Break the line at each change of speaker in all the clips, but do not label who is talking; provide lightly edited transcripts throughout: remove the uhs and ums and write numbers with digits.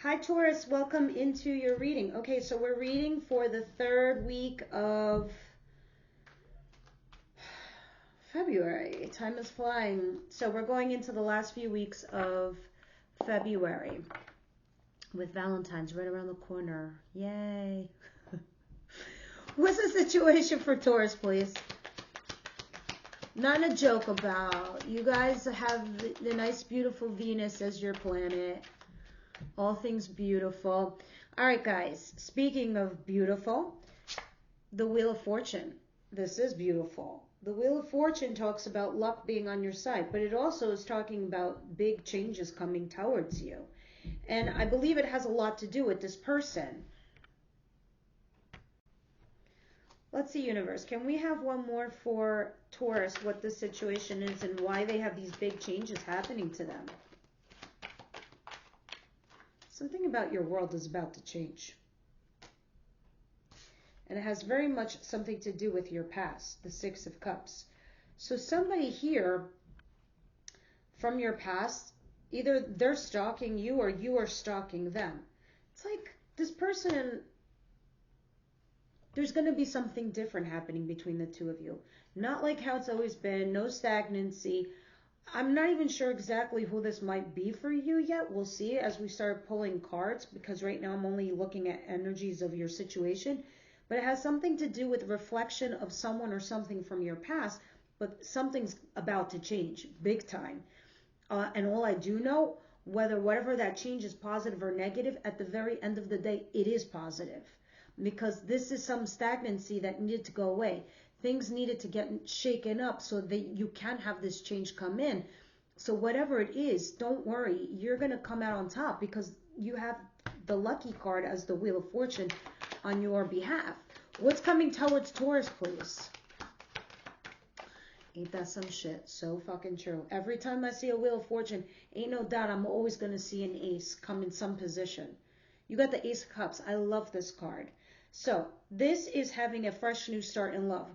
Hi Taurus, welcome into your reading. Okay, so we're reading for the third week of February. Time is flying. So we're going into the last few weeks of February with Valentine's right around the corner. Yay. What's the situation for Taurus, please? Not a joke about. You guys have the nice, beautiful Venus as your planet. All things beautiful. All right, guys. Speaking of beautiful, the Wheel of Fortune. This is beautiful. The Wheel of Fortune talks about luck being on your side, but it also is talking about big changes coming towards you. And I believe it has a lot to do with this person. Let's see, universe. Can we have one more for Taurus, what the situation is and why they have these big changes happening to them? Something about your world is about to change. And it has very much something to do with your past, the Six of Cups. So somebody here from your past, either they're stalking you or you are stalking them. It's like this person, there's going to be something different happening between the two of you. Not like how it's always been, no stagnancy. I'm not even sure exactly who this might be for you yet. We'll see as we start pulling cards, because right now I'm only looking at energies of your situation. But it has something to do with reflection of someone or something from your past, but something's about to change big time. And all I do know, whatever that change is positive or negative, at the very end of the day, it is positive. Because this is some stagnancy that needed to go away. Things needed to get shaken up so that you can have this change come in. So whatever it is, don't worry. You're going to come out on top because you have the lucky card as the Wheel of Fortune on your behalf. What's coming towards Taurus, please? Ain't that some shit? So fucking true. Every time I see a Wheel of Fortune, ain't no doubt I'm always going to see an ace come in some position. You got the Ace of Cups. I love this card. So this is having a fresh new start in love.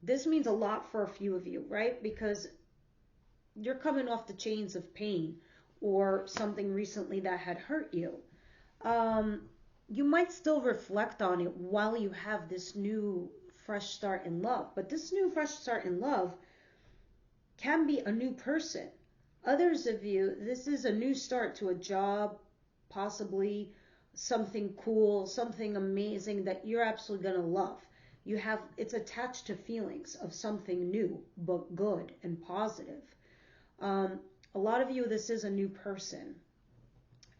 This means a lot for a few of you, right? Because you're coming off the chains of pain or something recently that had hurt you. You might still reflect on it while you have this new fresh start in love. But this new fresh start in love can be a new person. Others of you, this is a new start to a job, possibly something cool, something amazing that you're absolutely going to love. It's attached to feelings of something new, but good and positive. A lot of you, this is a new person.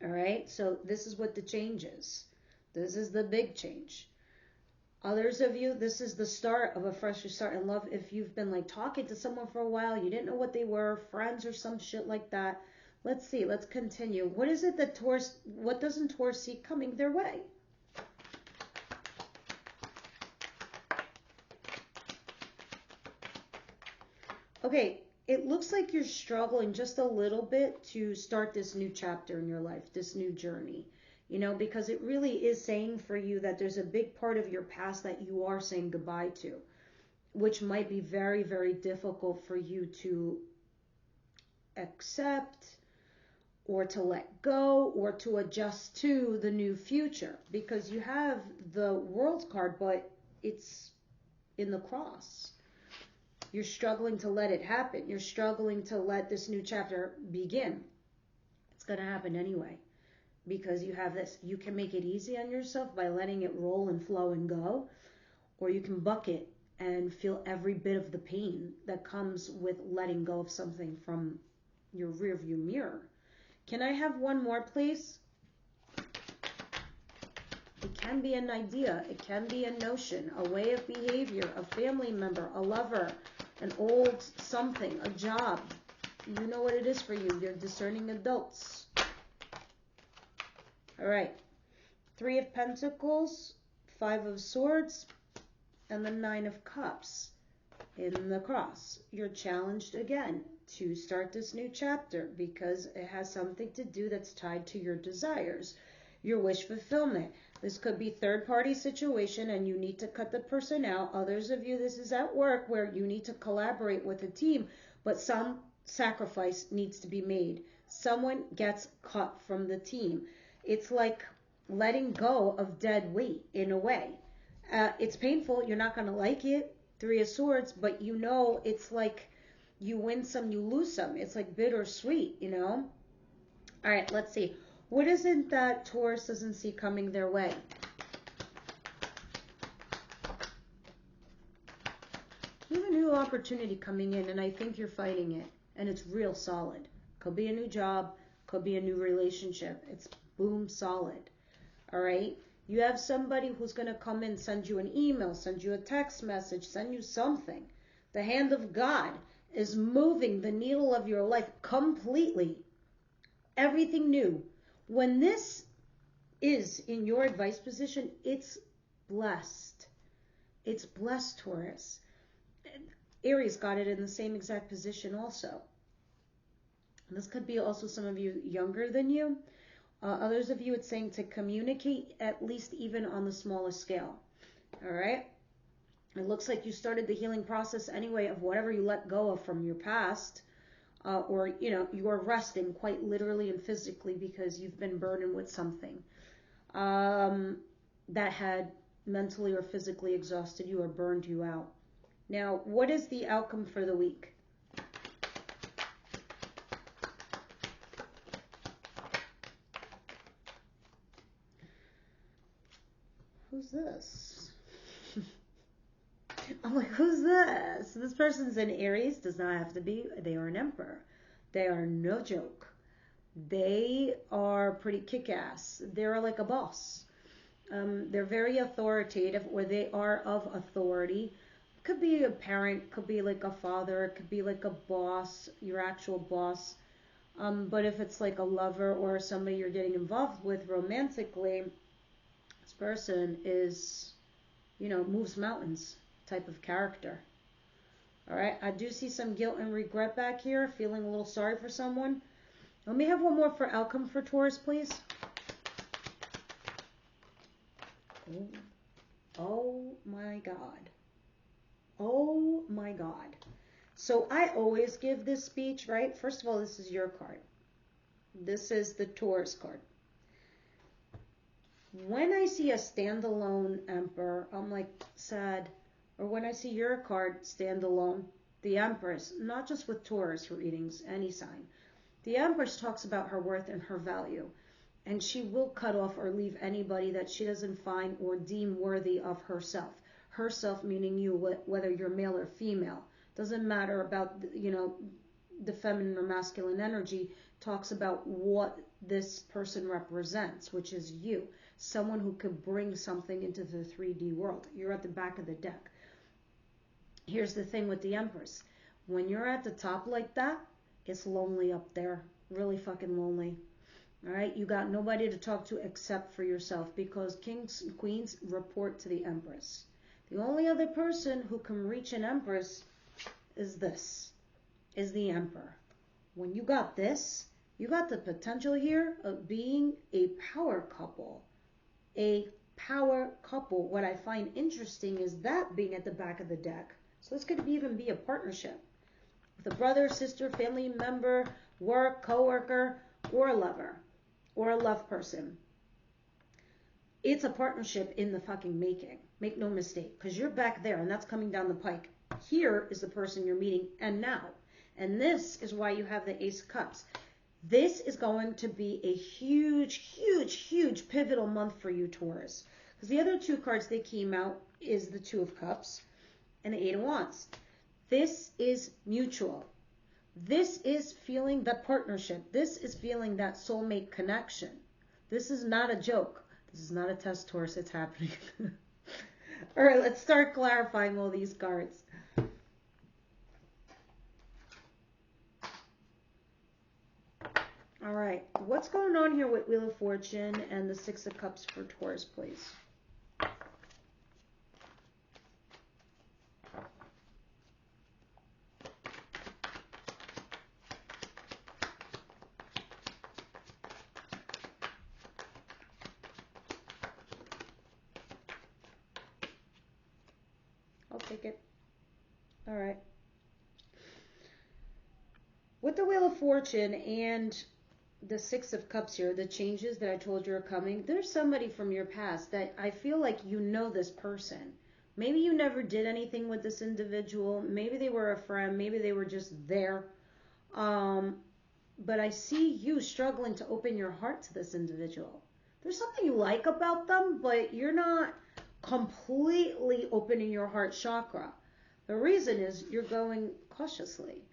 All right. So this is what the change is. This is the big change. Others of you, this is the start of a fresh start in love. If you've been like talking to someone for a while, you didn't know what they were, friends or some shit like that. Let's see. Let's continue. What is it that Taurus, what doesn't Taurus see coming their way? Okay, it looks like you're struggling just a little bit to start this new chapter in your life, this new journey, you know, because it really is saying for you that there's a big part of your past that you are saying goodbye to, which might be very, very difficult for you to accept or to let go or to adjust to the new future, because you have the World card, but it's in the cross. You're struggling to let it happen. You're struggling to let this new chapter begin. It's going to happen anyway because you have this. You can make it easy on yourself by letting it roll and flow and go, or you can buck it and feel every bit of the pain that comes with letting go of something from your rearview mirror. Can I have one more, please? It can be an idea. It can be a notion, a way of behavior, a family member, a lover, an old something, a job. You know what it is for you. You're discerning adults. All right. 3 of Pentacles, 5 of Swords, and the 9 of Cups in the cross. You're challenged again to start this new chapter because it has something to do that's tied to your desires, your wish fulfillment. This could be third-party situation and you need to cut the person out. Others of you, this is at work where you need to collaborate with a team, but some sacrifice needs to be made. Someone gets cut from the team. It's like letting go of dead weight in a way. It's painful. You're not going to like it. Three of Swords, but you know it's like you win some, you lose some. It's like bittersweet, you know? All right, let's see. What is it that Taurus doesn't see coming their way? You have a new opportunity coming in, and I think you're fighting it, and it's real solid. Could be a new job, could be a new relationship. It's boom solid. All right? You have somebody who's going to come in, send you an email, send you a text message, send you something. The hand of God is moving the needle of your life completely. Everything new. When this is in your advice position, it's blessed. It's blessed, Taurus. Aries got it in the same exact position also. This could be also some of you younger than you. Others of you, it's saying to communicate at least even on the smallest scale. All right? It looks like you started the healing process anyway of whatever you let go of from your past. Or, you know, you are resting quite literally and physically because you've been burdened with something that had mentally or physically exhausted you or burned you out. Now, what is the outcome for the week? Who's this? I'm like, who's this? This person's in Aries, does not have to be. They are an emperor. They are no joke. They are pretty kick-ass. They're like a boss. They're very authoritative, or they are of authority. Could be a parent, could be like a father, it could be like a boss, your actual boss. But if it's like a lover or somebody you're getting involved with romantically, this person is, you know, moves mountains type of character. All right, I do see some guilt and regret back here, feeling a little sorry for someone. Let me have one more for outcome for Taurus, please. Oh my God. Oh my God. So I always give this speech, right? First of all, this is your card. This is the Taurus card. When I see a standalone Emperor, I'm like sad. Or when I see your card standalone, the Empress, not just with Taurus readings, any sign. The Empress talks about her worth and her value. And she will cut off or leave anybody that she doesn't find or deem worthy of herself. Herself meaning you, whether you're male or female. Doesn't matter about, you know, the feminine or masculine energy. Talks about what this person represents, which is you. Someone who could bring something into the 3D world. You're at the back of the deck. Here's the thing with the Empress. When you're at the top like that, it's lonely up there. Really fucking lonely. All right? You got nobody to talk to except for yourself, because kings and queens report to the Empress. The only other person who can reach an Empress is the Emperor. When you got this, you got the potential here of being a power couple. A power couple. What I find interesting is that being at the back of the deck. So this could even be a partnership with a brother, sister, family member, work, coworker, or a lover, or a love person. It's a partnership in the fucking making. Make no mistake, because you're back there, and that's coming down the pike. Here is the person you're meeting, and now. And this is why you have the Ace of Cups. This is going to be a huge, huge, huge pivotal month for you, Taurus. Because the other two cards that came out is the Two of Cups and the Eight of Wands. This is mutual. This is feeling that partnership. This is feeling that soulmate connection. This is not a joke. This is not a test, Taurus. It's happening. All right, let's start clarifying all these cards. All right, what's going on here with Wheel of Fortune and the Six of Cups for Taurus, please? I'll take it. All right. With the Wheel of Fortune and the Six of Cups here, the changes that I told you are coming, there's somebody from your past that I feel like you know this person. Maybe you never did anything with this individual. Maybe they were a friend. Maybe they were just there. But I see you struggling to open your heart to this individual. There's something you like about them, but you're not completely opening your heart chakra. The reason is you're going cautiously.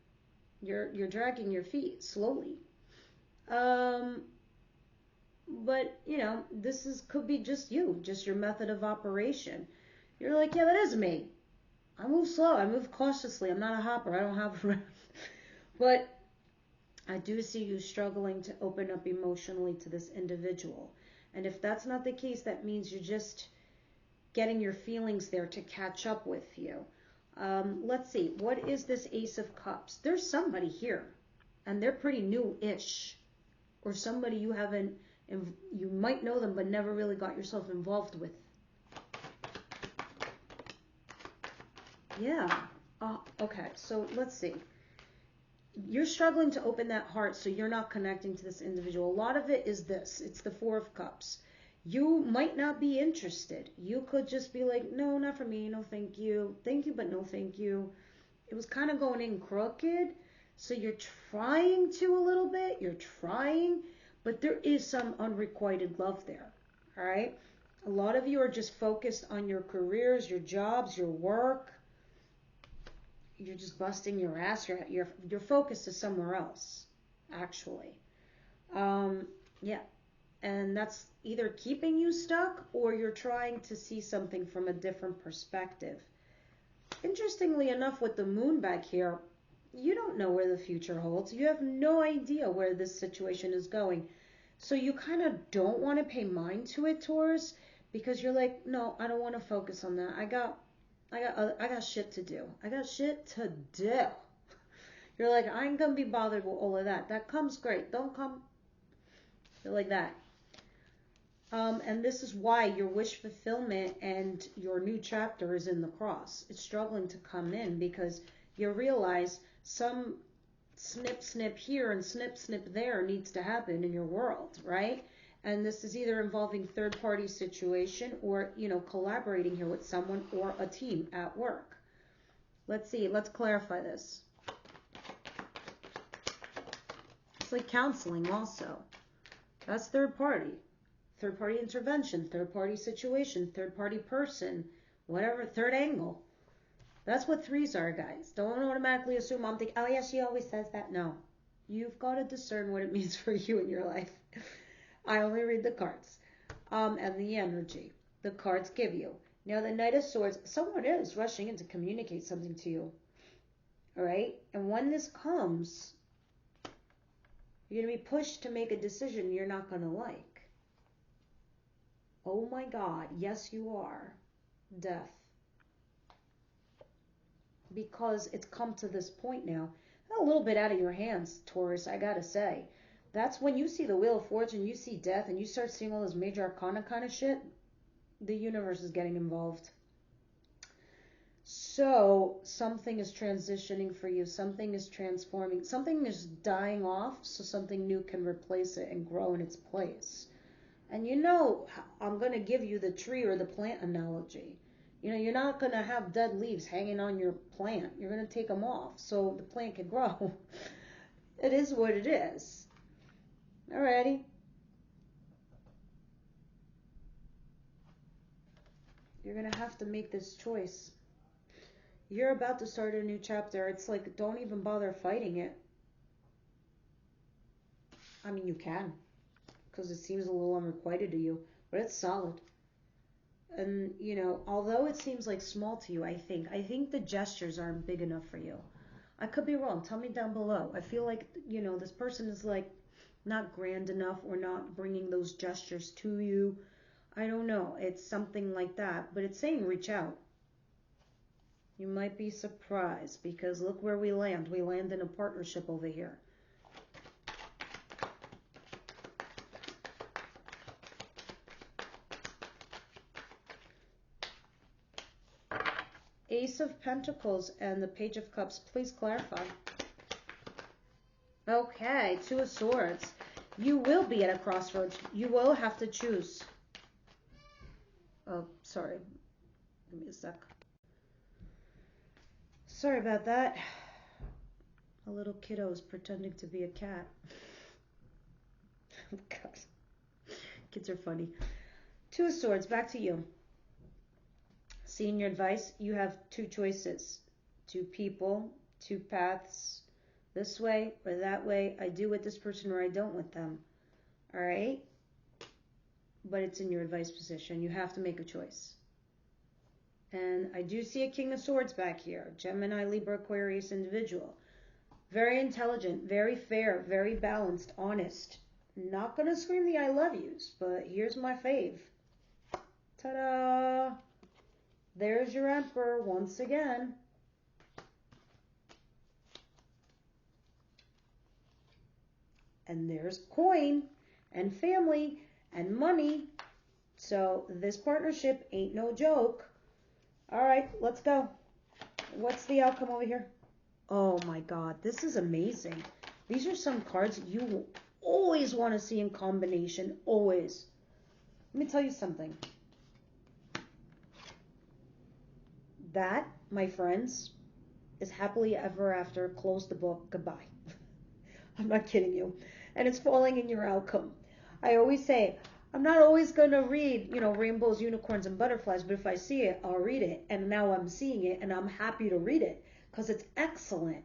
You're dragging your feet slowly. But you know, could be just you, just your method of operation. You're like, yeah, that is me. I move slow. I move cautiously. I'm not a hopper. I don't hop around. But I do see you struggling to open up emotionally to this individual. And if that's not the case, that means you're just getting your feelings there to catch up with you. Let's see. What is this Ace of Cups? There's somebody here, and they're pretty new-ish. Or somebody you might know them, but never really got yourself involved with. Yeah. Okay, so let's see. You're struggling to open that heart, so you're not connecting to this individual. A lot of it is this. It's the Four of Cups. You might not be interested. You could just be like, no, not for me. No, thank you. Thank you, but no, thank you. It was kind of going in crooked. So you're trying to a little bit. You're trying, but there is some unrequited love there. All right? A lot of you are just focused on your careers, your jobs, your work. You're just busting your ass. Your focus is somewhere else, actually. Yeah. And that's either keeping you stuck or you're trying to see something from a different perspective. Interestingly enough, with the moon back here, you don't know where the future holds. You have no idea where this situation is going. So you kind of don't want to pay mind to it, Taurus, because you're like, no, I don't want to focus on that. I got shit to do. I got shit to do. You're like, I ain't gonna be bothered with all of that. That comes great. Don't come. You're like that. And this is why your wish fulfillment and your new chapter is in the cross. It's struggling to come in because you realize some snip here and snip there needs to happen in your world, right? And this is either involving third-party situation or, you know, collaborating here with someone or a team at work. Let's see. Let's clarify this. It's like counseling also. That's third party. Third-party intervention, third-party situation, third-party person, whatever, third angle. That's what threes are, guys. Don't automatically assume I'm thinking, oh yeah, she always says that. No. You've got to discern what it means for you in your life. I only read the cards. And the energy the cards give you. Now, the Knight of Swords, someone is rushing in to communicate something to you. All right? And when this comes, you're going to be pushed to make a decision you're not going to like. Oh my God, yes you are. Death. Because it's come to this point now. A little bit out of your hands, Taurus, I gotta say. That's when you see the Wheel of Fortune, you see death, and you start seeing all this major arcana kind of shit, the universe is getting involved. So, something is transitioning for you. Something is transforming. Something is dying off so something new can replace it and grow in its place. And you know, I'm going to give you the tree or the plant analogy. You know, you're not going to have dead leaves hanging on your plant. You're going to take them off so the plant can grow. It is what it is. Alrighty. You're going to have to make this choice. You're about to start a new chapter. It's like, don't even bother fighting it. I mean, you can. Because it seems a little unrequited to you, but it's solid. And, you know, although it seems like small to you, I think the gestures aren't big enough for you. I could be wrong. Tell me down below. I feel like, you know, this person is like not grand enough or not bringing those gestures to you. I don't know. It's something like that, but it's saying reach out. You might be surprised because look where we land. We land in a partnership over here. Ace of Pentacles and the Page of Cups. Please clarify. Okay, Two of Swords. You will be at a crossroads. You will have to choose. Oh, sorry. Give me a sec. Sorry about that. A little kiddo is pretending to be a cat. Oh, God. Kids are funny. Two of Swords, back to you. Seeing your advice, you have two choices. Two people, two paths. This way or that way. I do with this person or I don't with them. All right? But it's in your advice position. You have to make a choice. And I do see a King of Swords back here. Gemini, Libra, Aquarius individual. Very intelligent, very fair, very balanced, honest. Not going to scream the I love yous, but here's my fave. Ta-da! There's your Emperor once again. And there's coin and family and money. So this partnership ain't no joke. All right, let's go. What's the outcome over here? Oh my God, this is amazing. These are some cards you will always want to see in combination, always. Let me tell you something. That, my friends, is happily ever after. Close the book. Goodbye. I'm not kidding you. And it's falling in your outcome. I always say, I'm not always going to read, rainbows, unicorns, and butterflies, but if I see it, I'll read it. And now I'm seeing it, and I'm happy to read it because it's excellent.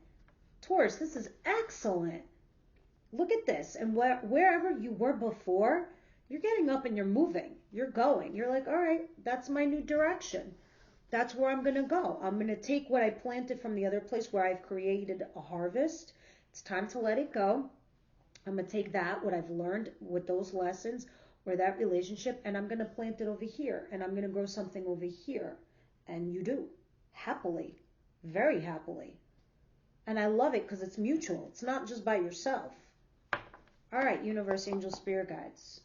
Taurus, this is excellent. Look at this. And wherever you were before, you're getting up and you're moving. You're going. You're like, all right, that's my new direction. That's where I'm going to go. I'm going to take what I planted from the other place where I've created a harvest. It's time to let it go. I'm going to take that, what I've learned with those lessons or that relationship, and I'm going to plant it over here. And I'm going to grow something over here. And you do. Happily. Very happily. And I love it because it's mutual. It's not just by yourself. All right, universe, angel, spirit guides.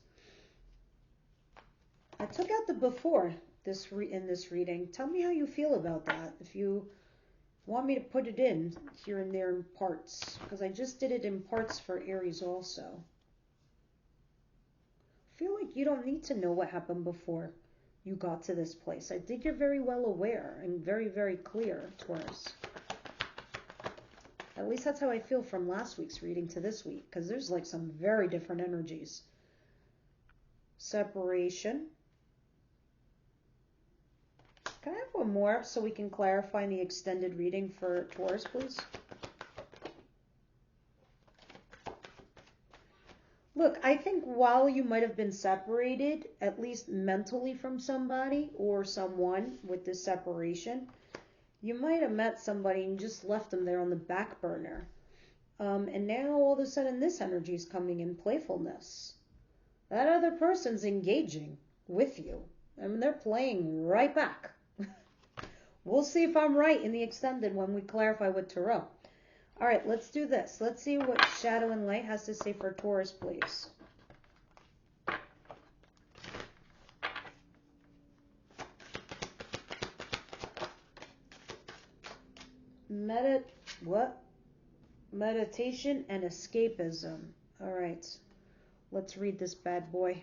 I took out the before in this reading. Tell me how you feel about that. If you want me to put it in here and there in parts, because I just did it in parts for Aries also. I feel like you don't need to know what happened before you got to this place. I think you're very well aware and very, very clear, Taurus. At least that's how I feel from last week's reading to this week, because there's like some very different energies. Separation. Can I have one more so we can clarify in the extended reading for Taurus, please? Look, I think while you might have been separated, at least mentally from somebody or someone with this separation, you might have met somebody and just left them there on the back burner. And now all of a sudden this energy is coming in, playfulness. That other person's engaging with you. I mean, they're playing right back. We'll see if I'm right in the extended when we clarify with Tarot. All right, let's do this. Let's see what Shadow and Light has to say for Taurus, please. Meditation and escapism. All right, let's read this bad boy.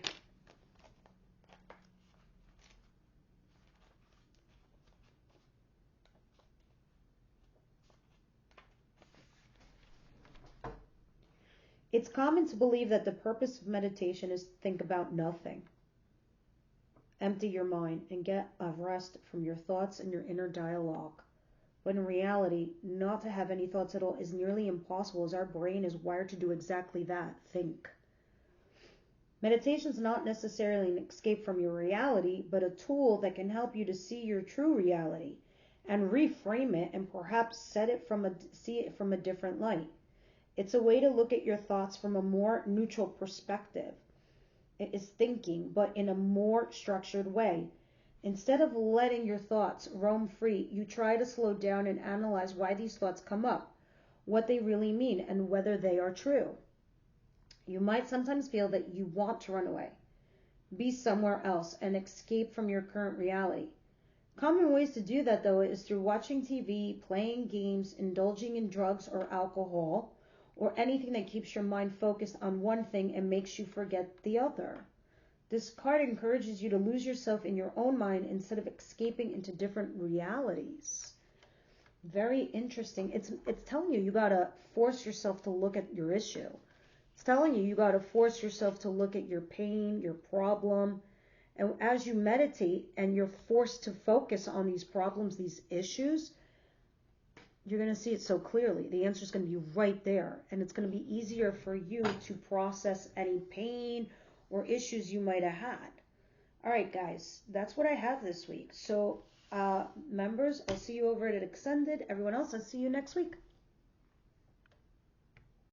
It's common to believe that the purpose of meditation is to think about nothing. Empty your mind and get a rest from your thoughts and your inner dialogue. When in reality, not to have any thoughts at all is nearly impossible, as our brain is wired to do exactly that, think. Meditation is not necessarily an escape from your reality, but a tool that can help you to see your true reality and reframe it and perhaps see it from a different light. It's a way to look at your thoughts from a more neutral perspective. It is thinking, but in a more structured way. Instead of letting your thoughts roam free, you try to slow down and analyze why these thoughts come up, what they really mean, and whether they are true. You might sometimes feel that you want to run away, be somewhere else, and escape from your current reality. Common ways to do that, though, is through watching TV, playing games, indulging in drugs or alcohol, or anything that keeps your mind focused on one thing and makes you forget the other. This card encourages you to lose yourself in your own mind instead of escaping into different realities. Very interesting. It's telling you gotta force yourself to look at your issue. It's telling you gotta force yourself to look at your pain, your problem. And as you meditate and you're forced to focus on these problems, these issues, you're going to see it so clearly. The answer is going to be right there. And it's going to be easier for you to process any pain or issues you might have had. All right, guys, that's what I have this week. So, members, I'll see you over at Extended. Everyone else, I'll see you next week.